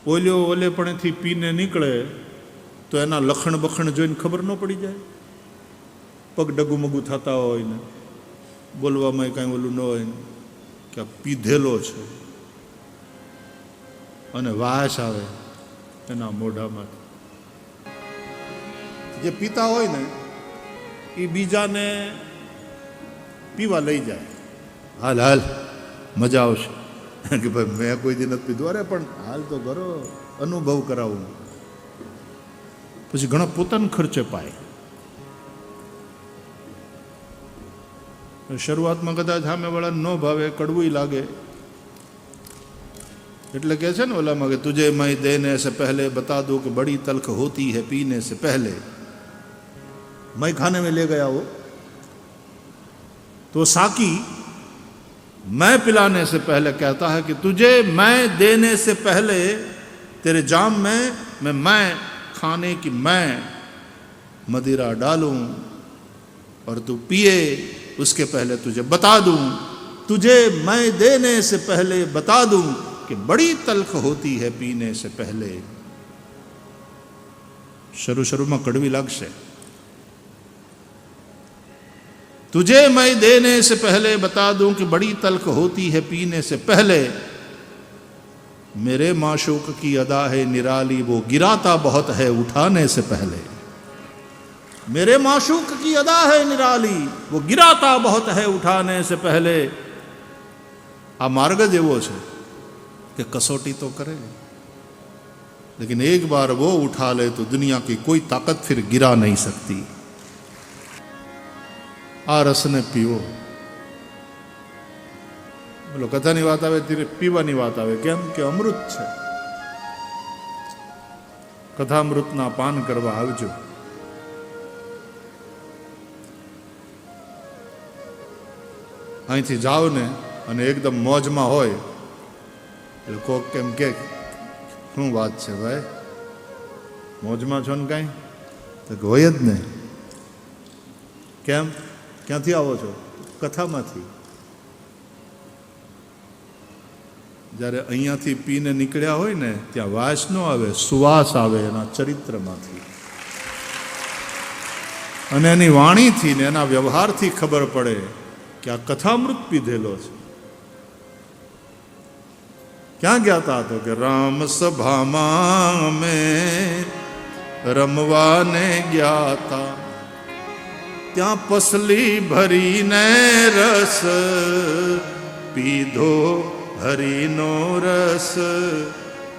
ઓલ્યો ઓલેપણેથી પીને નીકળે તો એના લખણ બખણ જોઈને ખબર ન પડી જાય? પગ ડગુમગું થતા હોય ને બોલવામાં કાંઈ ઓલું ન હોય ને કે આ પીધેલો છે, અને વાસ આવે એના મોઢામાં. જે પીતા હોય ને એ બીજાને પીવા લઈ જાય, હાલ હાલ મજા આવશે કે ભાઈ મેં કોઈ દી નથી પીધું. અરે પણ હાલ તો કરો, અનુભવ કરાવું. પછી ઘણા પોતાના ખર્ચે પાય. શરૂઆતમાં કદાચ સામેવાળાને ન ભાવે, કડવું લાગે, એટલે કહે છે ને ઓલામાં કે તુજે मैं देने से पहले बता दूं कि बड़ी तल्ख होती है पीने से पहले. मैं खाने में ले गया वो तो साकी मैं पिलाने से पहले कहता है कि तुझे मैं देने से पहले तेरे जाम में मैं खाने की मैं मदिरा डालूं और तू पिए उसके पहले तुझे बता दूं, तुझे मैं देने से पहले बता दूं कि बड़ी तल्ख होती है पीने से पहले. શરૂમાં કડવી લાગશે. तुझे मैं देने से पहले बता दूं कि बड़ी तल्ख होती है पीने से पहले. मेरे माशूक की अदा है निराली, वो गिराता बहुत है उठाने से पहले. मेरे माशूक की अदा है निराली, वो गिराता बहुत है उठाने से पहले. आ मार्ग જ એવો છે कि कसौटी तो करे, लेकिन एक बार वो उठा ले तो दुनिया की कोई ताकत फिर गिरा नहीं सकती. आ रस ने पीवो. बोलो कथानी વાત આવે ત્યારે પીવાની વાત આવે. કેમ કે અમૃત છે. કથામૃતના પાન કરવા આવજો. અહીંથી જાઓ ને અને એકદમ મોજમાં હોય એટલે કોક કેમ કે શું વાત છે ભાઈ, મોજમાં છો ને કાંઈ? તો હોય જ ને. કેમ? ક્યાંથી આવો છો? કથામાંથી. જ્યારે અહીંયાથી પીને નીકળ્યા હોય ને ત્યાં વાસ ન આવે, સુવાસ આવે એના ચરિત્રમાંથી, અને એની વાણીથી ને એના વ્યવહારથી ખબર પડે કે આ કથામૃત પીધેલો છે. ક્યાં ગયા હતા? તો કે રામ સભામાં મેં રમવાને ગયા હતા, ત્યાં પસલી ભરીને રસ પીધો, હરિનો રસ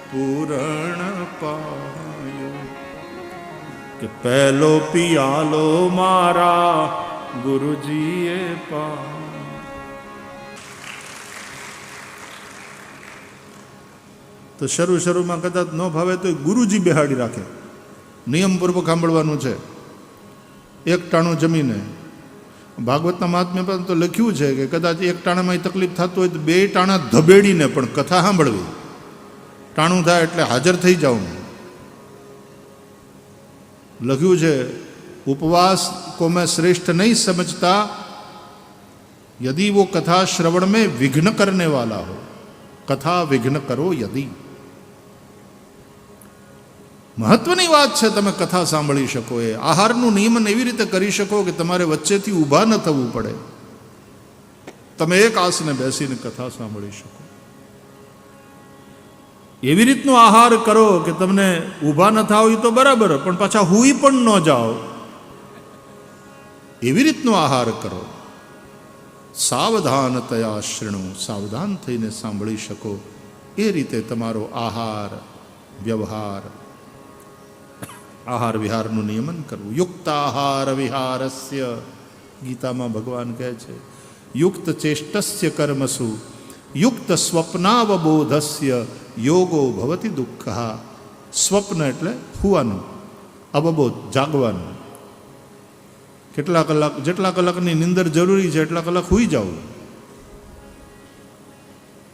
પૂરણ પાયો. કે પહેલો પિયાલો મારા ગુરુજીએ પાયો. તો શરૂમાં કદાચ ન ભાવે તો ગુરુજી બેહાડી રાખે. નિયમપૂર્વક સાંભળવાનું છે, એક ટાણું જમીને. ભાગવતના મહાત્મ્ય પર તો લખ્યું છે કે કદાચ એક ટાણામાં તકલીફ થતું હોય તો બે ટાણા ધબેડીને પણ કથા સાંભળવી. ટાણું થાય એટલે હાજર થઈ જાઉં. લખ્યું છે उपवास को मैं श्रेष्ठ नहीं समझता यदि वो कथा श्रवण में विघ्न करने वाला हो. कथा विघ्न करो यदि. મહત્વની વાત છે તમે કથા સાંભળી શકો. એ આહારનું નિયમન એવી રીતે કરી શકો કે તમારે વચ્ચેથી ઊભા ન થવું પડે. તમે એક આસને બેસીને કથા સાંભળી શકો. એવી રીતનો આહાર કરો કે તમને ઊભા ન થાવ તો બરાબર, પણ પાછા હુઈ પણ ન જાઓ. એવી રીતનો આહાર કરો. સાવધાનતયા શૃણુ, સાવધાન થઈને સાંભળી શકો એ રીતે તમારો આહાર વ્યવહાર, આહાર વિહારનું નિયમન કરવું. યુક્ત આહાર વિહારસ્ય, ગીતામાં ભગવાન કહે છે, યુક્ત ચેષ્ટસ્ય કર્મસુ યુક્ત સ્વપ્નાવબોધસ્ય યોગો ભવતી દુઃખ. સ્વપ્ન એટલે હુવાનું, અવબોધ જાગવાનું. કેટલા કલાક, જેટલા કલાકની નિંદર જરૂરી છે એટલા કલાક હુઈ જવું.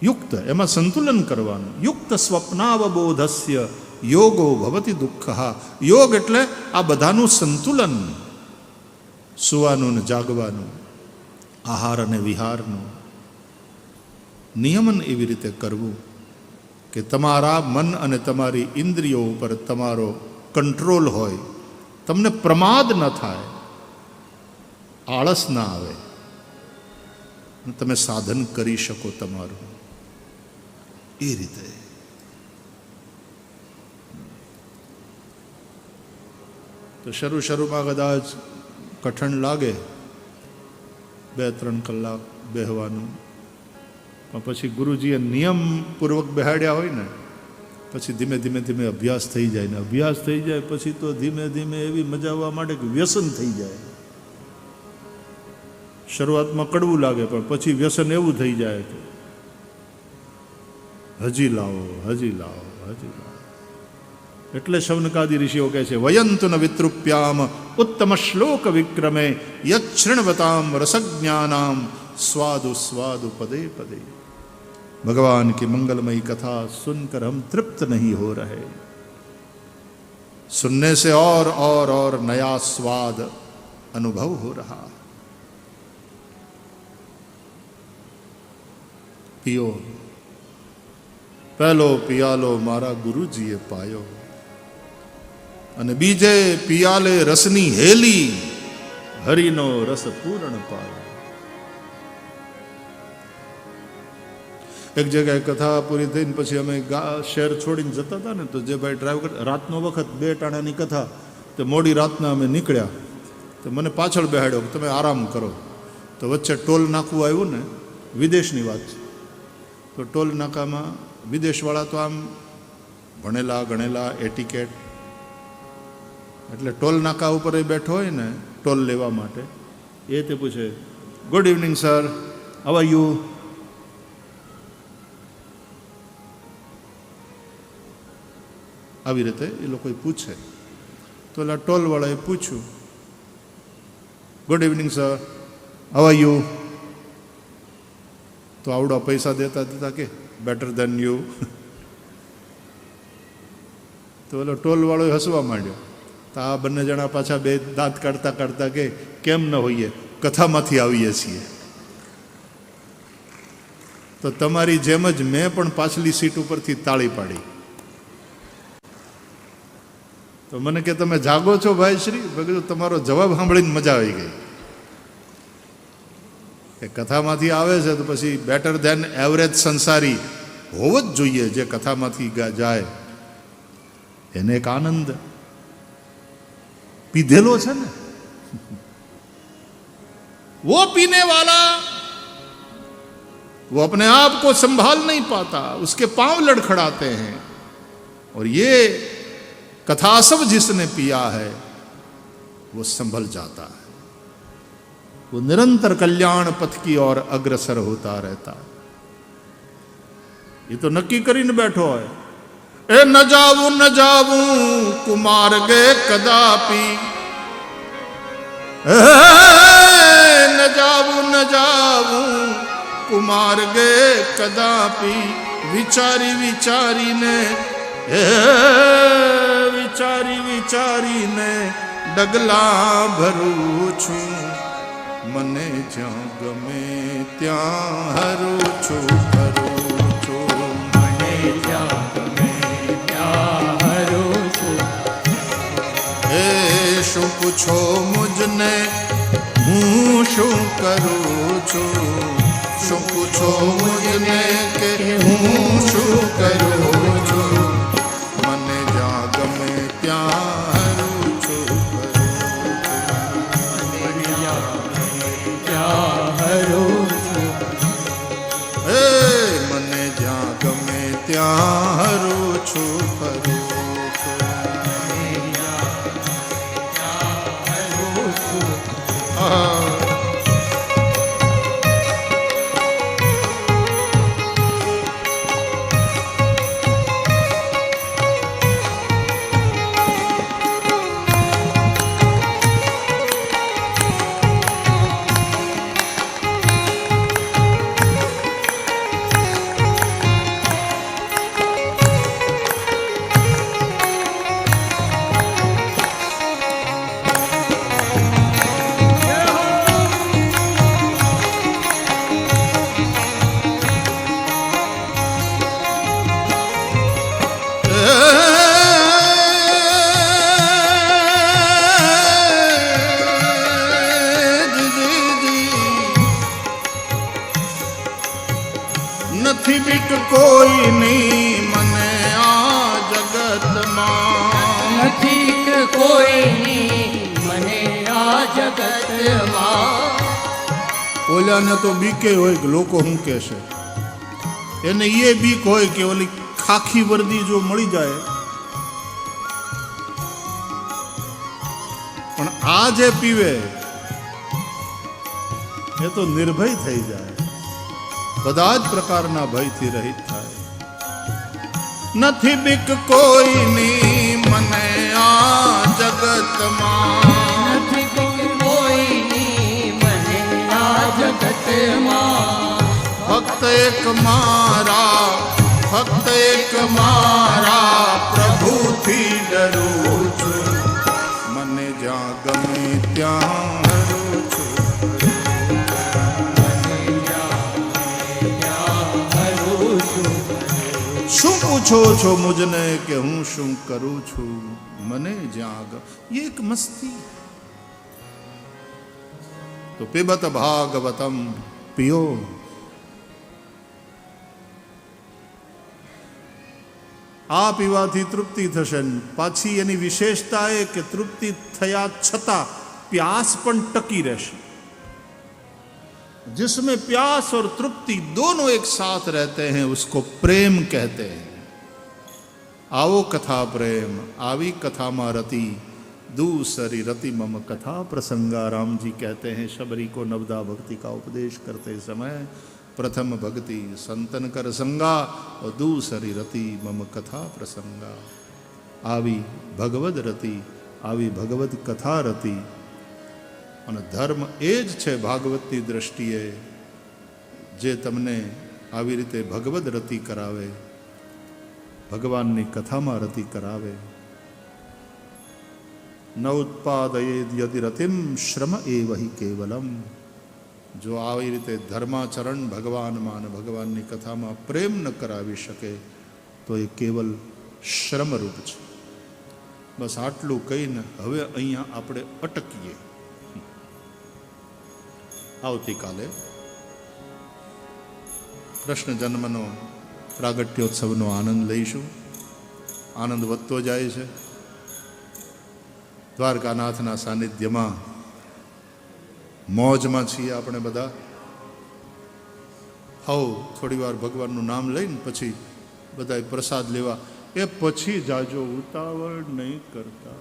યુક્ત, એમાં સંતુલન કરવાનું. યુક્ત સ્વપ્નાવબોધસ્ય યોગો ભવતી દુઃખ. યોગ એટલે આ બધાનું સંતુલન, સુવાનું ને જાગવાનું, આહાર અને વિહારનું નિયમન એવી રીતે કરવું. કે તમારા મન અને તમારી ઇન્દ્રિયો ઉપર તમારો કંટ્રોલ હોય, તમને પ્રમાદ ન થાય, આળસ ના આવે, તમે સાધન કરી શકો તમારું એ રીતે. તો શરૂમાં કદાચ કઠણ લાગે 2-3 કલાક બેહવાનું, પણ પછી ગુરુજીએ નિયમપૂર્વક બેહાડ્યા હોય ને પછી ધીમે ધીમે અભ્યાસ થઈ જાય ને અભ્યાસ થઈ જાય પછી તો ધીમે ધીમે એવી મજા આવવા માટે કે વ્યસન થઈ જાય. શરૂઆતમાં કડવું લાગે પણ પછી વ્યસન એવું થઈ જાય કે હજી લાવો હજી લાવો હજી લાવો. એટલે શૌનકાદી ઋષિઓ કહે છે વયંતુ ન વિતૃપ્યામ ઉત્તમ શ્લોક વિક્રમે યચ્છૃણવતામ રસજ્ઞાનામ स्वादु स्वादु पदे पदे. भगवान की मंगलमयी कथा सुनकर हम तृप्त नहीं हो रहे, सुनने से और नया स्वाद अनुभव हो रहा. पियो पहलो पियालो मारा गुरुजीए पायो અને બીજે પિયાલે રસની હેલી હરિનો રસ પૂર્ણ પાયો. એક જગ્યાએ કથા પૂરી થઈને પછી અમે શહેર છોડીને જતા હતા ને, તો જે ભાઈ ડ્રાઈવ કરતા, રાતનો વખત 2 ટાણાની કથા, તો મોડી રાતના અમે નીકળ્યા, તો મને પાછળ બેહાડ્યો કે તમે આરામ કરો. તો વચ્ચે ટોલ નાકું આવ્યું ને, વિદેશની વાત છે, તો ટોલ નાકામાં વિદેશવાળા તો આમ ભણેલા ગણેલા એટિકેટ, એટલે ટોલ નાકા ઉપર એ બેઠો હોય ને ટોલ લેવા માટે, એ તે પૂછે good evening sir, how are you. આવી રીતે એ લોકો પૂછે. તો એટલે ટોલવાળાએ પૂછ્યું good evening sir, how are you. તો આવડા પૈસા દેતા કે બેટર દેન યુ. તો એટલે ટોલવાળો હસવા માંડ્યો. તો આ બંને જણા પાછા બે દાંત કાઢતા કે કેમ ન હોઈએ, કથામાંથી આવીએ છીએ. તો તમારી જેમ જ મેં પણ પાછલી સીટ ઉપરથી તાળી પાડી. તો મને કે તમે જાગો છો ભાઈ શ્રી? મેં કીધું તમારો જવાબ સાંભળીને મજા આવી ગઈ કે કથામાંથી આવે છે તો પછી બેટર ધેન એવરેજ સંસારી હોવો જ જોઈએ. જે કથામાંથી જાય એને એક આનંદ પીધેલો છે ને, वो पीने वाला वो अपने आप को संभाल नहीं पाता, उसके पांव लड़खड़ाते हैं. और ये कथासव जिसने पिया है वो संभल जाता है, वो निरंतर कल्याण पथ की ओर अग्रसर होता रहता है. ये तो नक्की કરીને બેઠો હોય, એ ન જાવું કુમાર ગે કદાપી, ન જાવું કુમાર ગે કદાપી. વિચારીને ડગલા ભરું છું, મને જ્યાં ગમે ત્યાં હરું છું ફરું છું. મને જ્યાં ગમે ત્યાં હરું છું. એ શું પૂછો મુજને હું શું કરું છું? શું પૂછો મુજને કે હું શું કરું છું? મને જ્યાં ગમે ત્યાં હરું છું હરું છું. એ મને જ્યાં ગમે ત્યાં હરું છું ફરું છું. ઓલાને તો બીકે હોય કે લોકો શું કહેશે, એને એ બીક હોય કે ઓલી ખાખી વર્દી જો મળી જાય, પણ આ જે પીવે એ તો નિર્ભય થઈ જાય, બધા જ પ્રકારના ભયથી રહિત થાય. નથી બીક કોઈની મને આ જગતમાં, નથી બીક કોઈની મને આ જગતમાં. ફક્ત એક મારા પ્રભુથી ડરું છું, મને જ્યાં ગમે ત્યાં હરું છું. શું પૂછો છો મુજને કે હું શું કરું છું, મને જ્યાં ये एक मस्ती. તો पिबत भागवतम, पियो. આ પીવાથી તૃપ્તિ થશે. પાછી એની વિશેષતા એ કે તૃપ્તિ થયા છતાં પ્યાસ પણ ટકી રહેશે. जिसमें प्यास और तृप्ति दोनों एक साथ रहते हैं उसको प्रेम कहते हैं. आओ कथा प्रेम, आवी कथा मा रति, दूसरी रति मम कथा प्रसंगा. राम जी कहते हैं शबरी को नवदा भक्ति का उपदेश करते समय प्रथम भक्ति संतन कर संगा और दूसरी रति मम कथा प्रसंगा. आवी भगवद रति, आवी भगवद कथा रति. અને ધર્મ એ જ છે ભાગવતની દ્રષ્ટિએ જે તમને આવી રીતે ભગવદ રતિ કરાવે, ભગવાનની કથામાં રતિ કરાવે. ન ઉત્પાદયેદ યદિ રતિમ શ્રમ એવહિ કેવલમ. જો આવી રીતે ધર્માચરણ ભગવાનમાં અને ભગવાનની કથામાં પ્રેમ ન કરાવી શકે તો એ કેવલ શ્રમરૂપ છે. બસ આટલું કહીને હવે અહીંયા આપણે અટકીએ. આવતીકાલે કૃષ્ણ જન્મનો પ્રાગટ્યોત્સવનો આનંદ લઈશું. આનંદ વધતો જાય છે. દ્વારકાનાથના સાનિધ્યમાં મોજમાં છીએ આપણે બધા. હવ થોડી વાર ભગવાનનું નામ લઈને પછી બધાએ પ્રસાદ લેવા, એ પછી જાજો ઉતાવળ નહીં કરતા.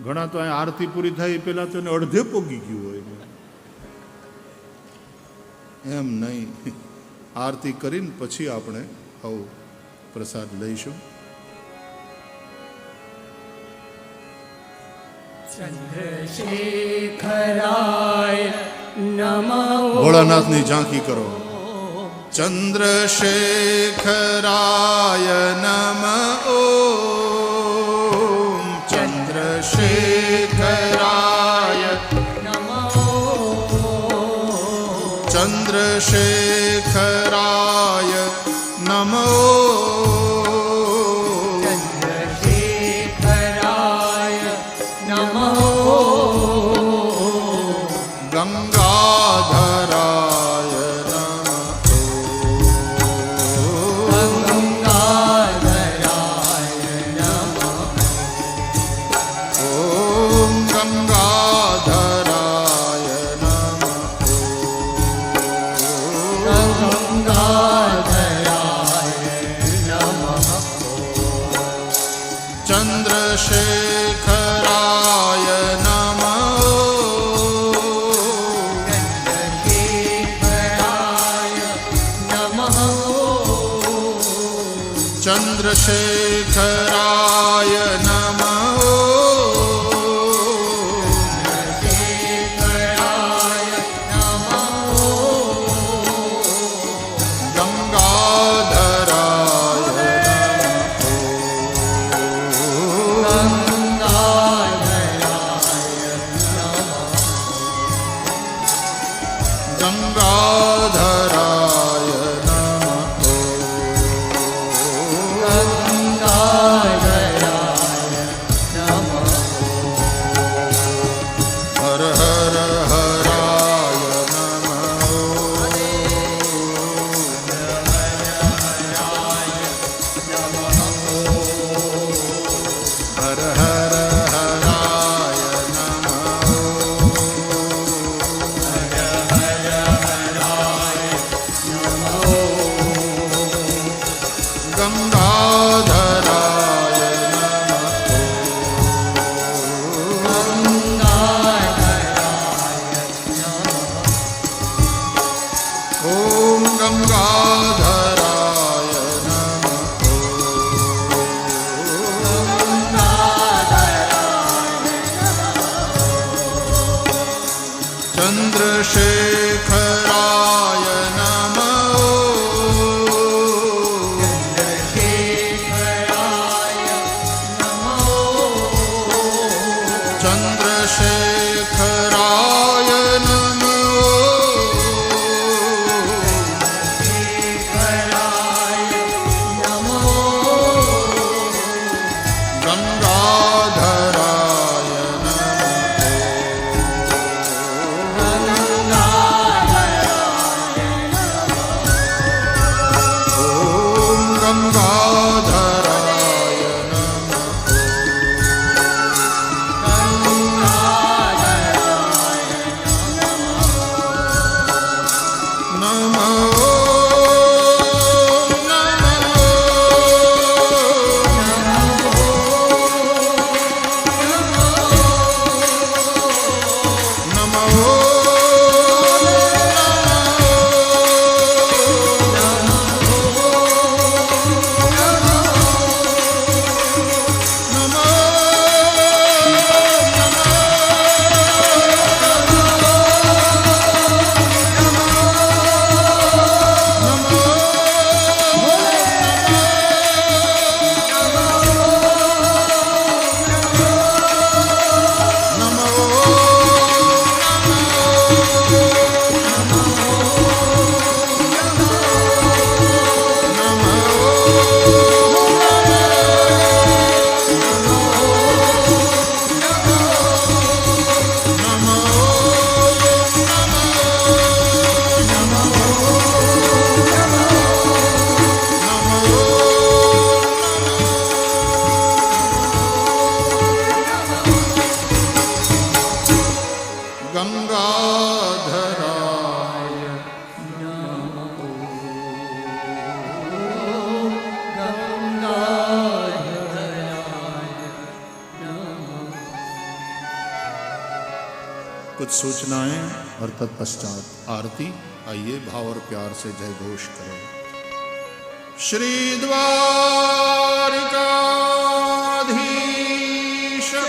ઘણા તો અહીં આરતી પૂરી થાય પેલા તો એને અડધે પોગી ગયું હોય. એમ નહીં, આરતી કરીને પછી આપણે હવ પ્રસાદ લઈશું. ચંદ્રશેખરાય નમઃ. ભોળાનાથની ઝાંકી કરો. ચંદ્રશેખરાય નમઃ. ઓમ ચંદ્રશેખરાય નમઃ. ચંદ્રશેખરાય નમઃ. ચંદ્રશેખરાય નમઃ. ગંગાધરાય ચંદ્રશેખરાય નમઃ. ચંદ્રશેખરાય નમઃ. ગંગાધરાય ઓમ ગંગાધરાય ચંદ્રશેખરાય નમઃ ચંદ્રશેખરાય નમઃ ગંગાધરાય ઓમ ગંગાધરાય નમઃ ગંગાધરાય कुछ सूचनाएं और तत्पश्चात आरती। आइए भाव और प्यार से जय घोष करें। श्री द्वारिकाधीश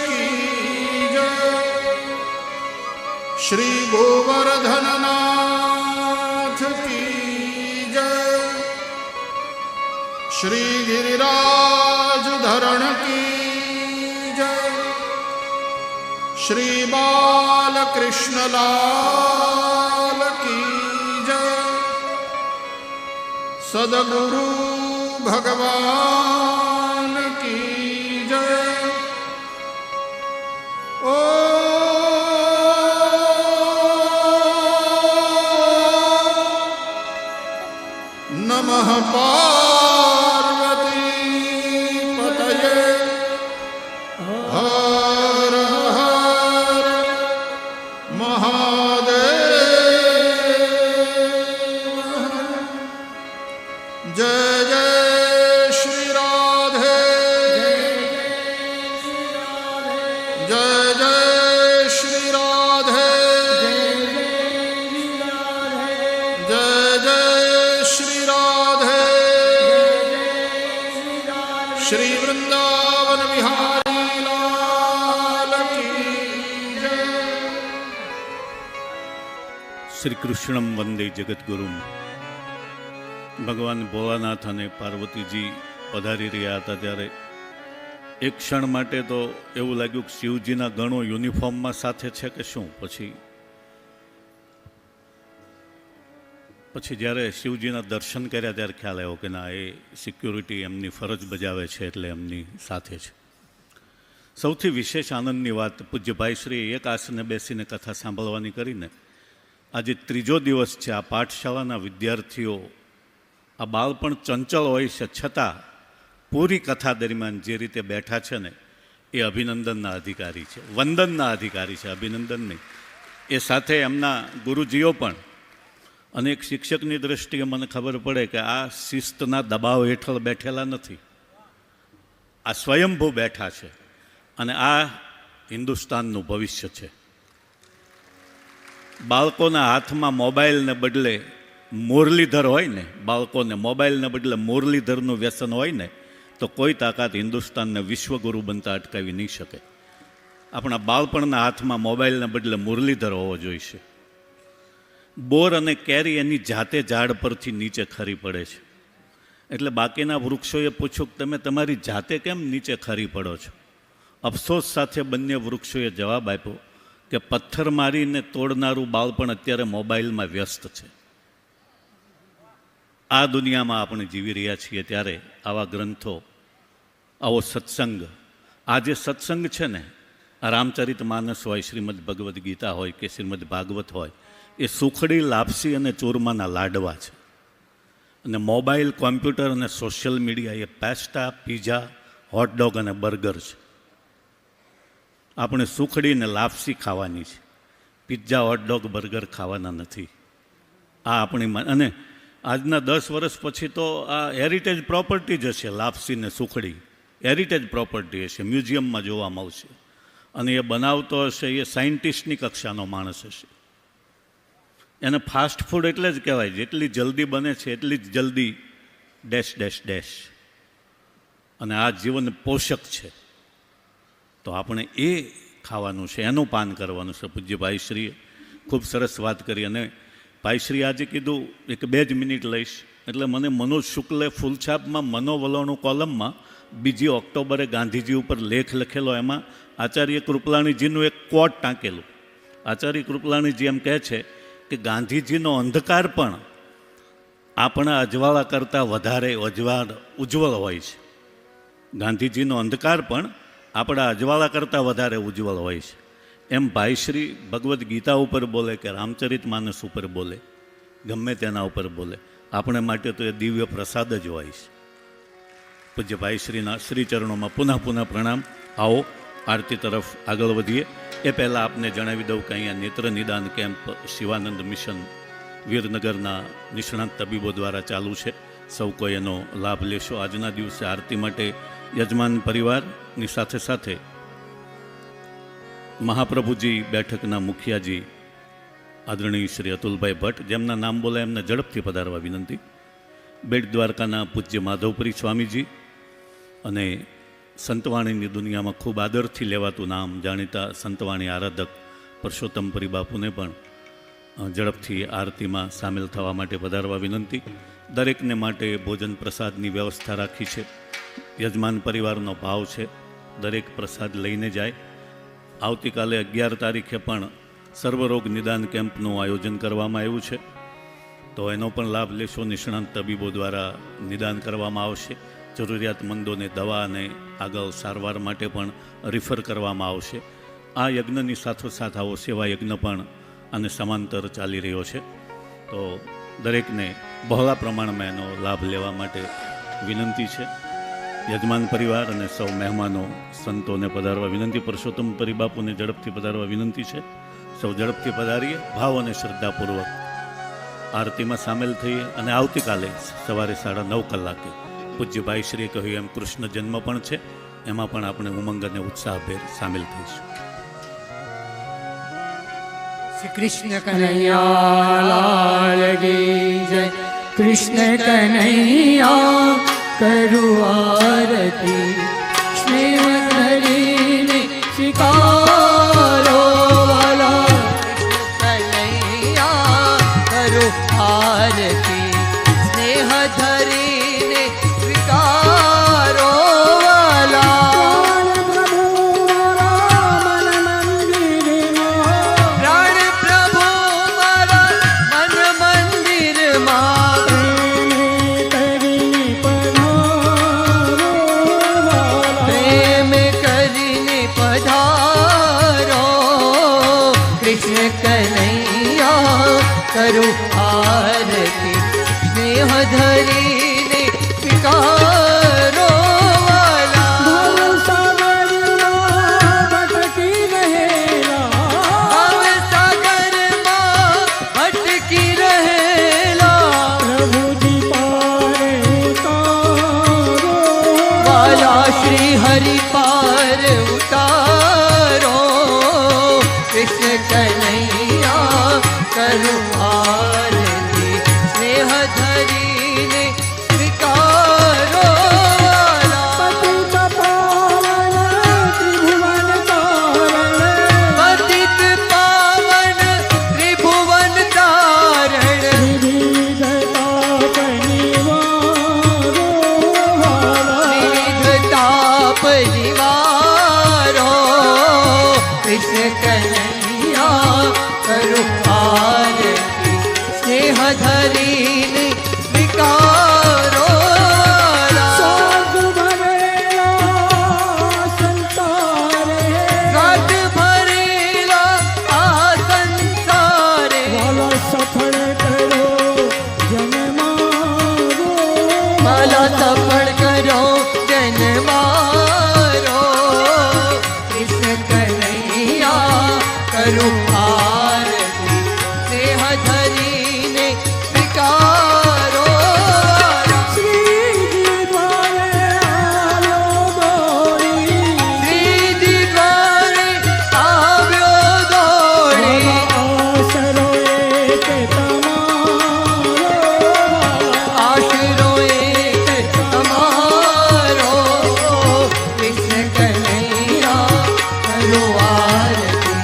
की जय, श्री गोवर्धननाथ की जय, श्री गिरिराज धरण की जय, श्री बालकृष्ण लाल की जय, सद्गुरु भगवान की जय। ओ नमः पार्वती पतये हर हर महादेव। जय जय श्री राधे, जय जय श्री राधे, जय जय श्री राधे। श्री वृंदावन विहारी लाल की जय। શ્રી કૃષ્ણમ વંદે જગતગુરુમ. ભગવાન ભોળાનાથ અને પાર્વતીજી પધારી રહ્યા હતા ત્યારે એક ક્ષણ માટે તો એવું લાગ્યું કે શિવજીના ગણો યુનિફોર્મમાં સાથે છે કે શું. પછી જ્યારે શિવજીના દર્શન કર્યા ત્યારે ખ્યાલ આવ્યો કે ના, એ સિક્યુરિટી એમની ફરજ બજાવે છે એટલે એમની સાથે છે. સૌથી વિશેષ આનંદની વાત, પૂજ્યભાઈ શ્રી એક આસને બેસીને કથા સાંભળવાની કરીને આજે ત્રીજો દિવસ છે. આ પાઠશાળાના વિદ્યાર્થીઓ, આ બાળપણ ચંચળ હોય છે છતાં પૂરી કથા દરમિયાન જે રીતે બેઠા છે ને, એ અભિનંદનના અધિકારી છે, વંદનના અધિકારી છે, અભિનંદન નહીં. એ સાથે એમના ગુરુજીઓ પણ અને એક શિક્ષકની દૃષ્ટિએ મને ખબર પડે કે આ શિસ્તના દબાવ હેઠળ બેઠેલા નથી, આ સ્વયંભૂ બેઠા છે અને આ હિન્દુસ્તાનનું ભવિષ્ય છે. બાળકોના હાથમાં મોબાઈલને બદલે મુરલીધર હોય ને, બાળકોને મોબાઈલને બદલે મુરલીધરનું વ્યસન હોય ને, તો કોઈ તાકાત હિન્દુસ્તાનને વિશ્વગુરુ બનતા અટકાવી નહીં શકે. આપણા બાળપણના હાથમાં મોબાઈલને બદલે મુરલીધર હોવો જોઈશે. બોર અને કેરી એની જાતે ઝાડ પરથી નીચે ખરી પડે છે, એટલે બાકીના વૃક્ષોએ પૂછ્યું કે તમે તમારી જાતે કેમ નીચે ખરી પડો છો? અફસોસ સાથે બંને વૃક્ષોએ જવાબ આપ્યો કે પથ્થર મારીને તોડનારું બાળપણ અત્યારે મોબાઈલમાં વ્યસ્ત છે. આ દુનિયામાં આપણે જીવી રહ્યા છીએ ત્યારે આવા ગ્રંથો, આવો સત્સંગ, આ જે સત્સંગ છે ને, આ રામચરિત માનસ હોય, શ્રીમદ ભગવદ્ ગીતા હોય કે શ્રીમદ ભાગવત હોય, એ સુખડી, લાપસી અને ચૂરમાના લાડવા છે. અને મોબાઈલ, કોમ્પ્યુટર અને સોશિયલ મીડિયા એ પેસ્ટા, પીઝા, હોટડોગ અને બર્ગર છે. આપણે સુખડી ને લાપસી ખાવાની છે, પિઝા, હોટડોગ, બર્ગર ખાવાના નથી. આ આપણી અને આજના 10 વર્ષ પછી તો આ હેરિટેજ પ્રોપર્ટી જ હશે. લાપસી ને સુખડી હેરિટેજ પ્રોપર્ટી હશે, મ્યુઝિયમમાં જોવામાં આવશે. અને એ બનાવતો હશે એ સાયન્ટિસ્ટની કક્ષાનો માણસ હશે. એને ફાસ્ટ ફૂડ એટલે જ કહેવાય, જેટલી જલ્દી બને છે એટલી જ જલ્દી ડેશ ડેશ ડેશ. અને આ જીવન પોષક છે, તો આપણે એ ખાવાનું છે, એનું પાન કરવાનું છે. પૂજ્ય ભાઈશ્રીએ ખૂબ સરસ વાત કરી. અને ભાઈશ્રી આજે કીધું, 1-2 જ મિનિટ લઈશ, એટલે મને મનોજ શુક્લે ફૂલછાપમાં મનોવલોનું કોલમમાં 2 ઓક્ટોબરે ગાંધીજી ઉપર લેખ લખેલો, એમાં આચાર્ય કૃપલાણીજીનું એક કોટ ટાંકેલું. આચાર્ય કૃપલાણીજી એમ કહે છે કે ગાંધીજીનો અંધકાર પણ આપણા અજવાળા કરતાં વધારે ઉજ્જવળ હોય છે. ગાંધીજીનો અંધકાર પણ આપણા અજવાળા કરતાં વધારે ઉજ્જવળ હોય છે. એમ ભાઈશ્રી ભગવદ્ ગીતા ઉપર બોલે કે રામચરિત માનસ ઉપર બોલે, ગમે તેના ઉપર બોલે, આપણે માટે તો એ દિવ્ય પ્રસાદ જ હોય છે. પૂજ્ય ભાઈશ્રીના શ્રીચરણોમાં પુનઃ પ્રણામ. આવો આરતી તરફ આગળ વધીએ. એ પહેલાં આપને જણાવી દઉં કે અહીંયા નેત્ર નિદાન કેમ્પ શિવાનંદ મિશન વીરનગરના નિષ્ણાંત તબીબો દ્વારા ચાલુ છે. સૌ કોઈ એનો લાભ લેશો. આજના દિવસે આરતી માટે યજમાન પરિવારની સાથે સાથે મહાપ્રભુજી બેઠકના મુખિયાજી આદરણીય શ્રી અતુલભાઈ ભટ્ટ, જેમના નામ બોલે એમને ઝડપથી પધારવા વિનંતી. બેટ દ્વારકાના પૂજ્ય માધવપુરી સ્વામીજી અને સંતવાણીની દુનિયામાં ખૂબ આદરથી લેવાતું નામ જાણીતા સંતવાણી આરાધક પરસોત્તમપુરી બાપુને પણ ઝડપથી આરતીમાં સામેલ થવા માટે પધારવા વિનંતી. દરેકને માટે ભોજન પ્રસાદની વ્યવસ્થા રાખી છે. યજમાન પરિવારનો ભાવ છે દરેક પ્રસાદ લઈને જાય. આવતીકાલે 11 તારીખે પણ સર્વરોગ નિદાન કેમ્પનું આયોજન કરવામાં આવ્યું છે, તો એનો પણ લાભ લેશો. નિષ્ણાંત તબીબો દ્વારા નિદાન કરવામાં આવશે. જરૂરિયાતમંદોને દવા અને આગળ સારવાર માટે પણ રિફર કરવામાં આવશે. આ યજ્ઞની સાથોસાથ આવો સેવા યજ્ઞ પણ અને સમાંતર ચાલી રહ્યો છે, તો દરેકને બહોળા પ્રમાણમાં એનો લાભ લેવા માટે વિનંતી છે. યજમાન પરિવાર અને સૌ મહેમાનો સંતોને પધારવા વિનંતી. પરસોત્તમપુરી બાપુને ઝડપથી પધારવા વિનંતી છે. સૌ ઝડપથી પધારીએ, ભાવ અને શ્રદ્ધાપૂર્વક આરતીમાં સામેલ થઈએ. અને આવતીકાલે સવારે 9:30 કલાકે પૂજ્ય ભાઈશ્રીએ કહ્યું એમ કૃષ્ણ જન્મ પણ છે, એમાં પણ આપણે ઉમંગ અને ઉત્સાહભેર સામેલ થઈશું. શ્રી કૃષ્ણ કનૈયા લાલ કી જય. કૃષ્ણ કનૈયા કરું આરતી, સ્નેહ ધરીને સ્વીકારો વાલા. કનૈયા કરું આરતી, સ્નેહ ધરીને સ્વીકારો વાલા. પ્રાણ પ્રભુ મારા મન મંદિરમાં પ્રેમ કરીને પધારો. श्री हरि पार उतारो कृष्ण कन्हैया करो आरती स्नेह धरीने स्वीकारो पतित पावन त्रिभुवन तारण पतित पावन त्रिभुवन तारण विविध ताप निवारो विविध ताप निवारो कृष्ण कन्हैया करो आरती स्नेह धरीने स्वीकारो साधु भरेला संतारे साथ भरेला आ संसारे वाला सफल करो जन्मारो माला सफल करो जन मारो कृष्ण कन्हैया करो आरती स्नेह धरीने स्वीकारो श्री द्वारे आलो गोरी श्री द्वारे આવ્યો દોડી आसरो एक तमारो આશરો એક તમારો કૃષ્ણ કનૈયા કરો આરતી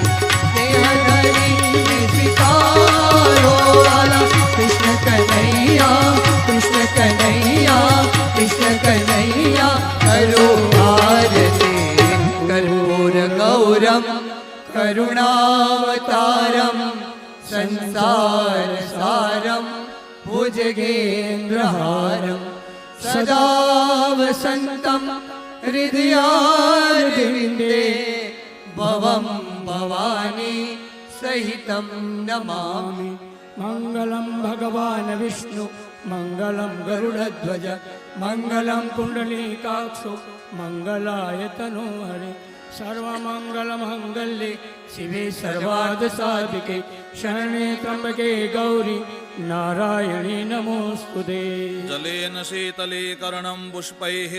સ્નેહ ધરીને સ્વીકારો વાલા કૃષ્ણ કનૈયા કૃષ્ણ કનૈયા કૃષ્ણ કનૈયા કરો આરતી કર્પૂર ગૌરમ કરુણાવતારમ સંસાર સારમ भुजगेन्द्रहारं सदा वसन्तं हृदयारविन्दे भवं भवानी सहितं नमामि मङ्गलं भगवान् विष्णु मङ्गलं गरुडध्वज मङ्गलं कुण्डलीकाक्षो मङ्गलाय तनोहरे सर्वमङ्गलमङ्गल्ये शिवे सर्वार्थसाधिके शरणे त्र्यम्बके गौरी नारायणी नमोऽस्तुते जलेन शीतलीकरणं पुष्पैः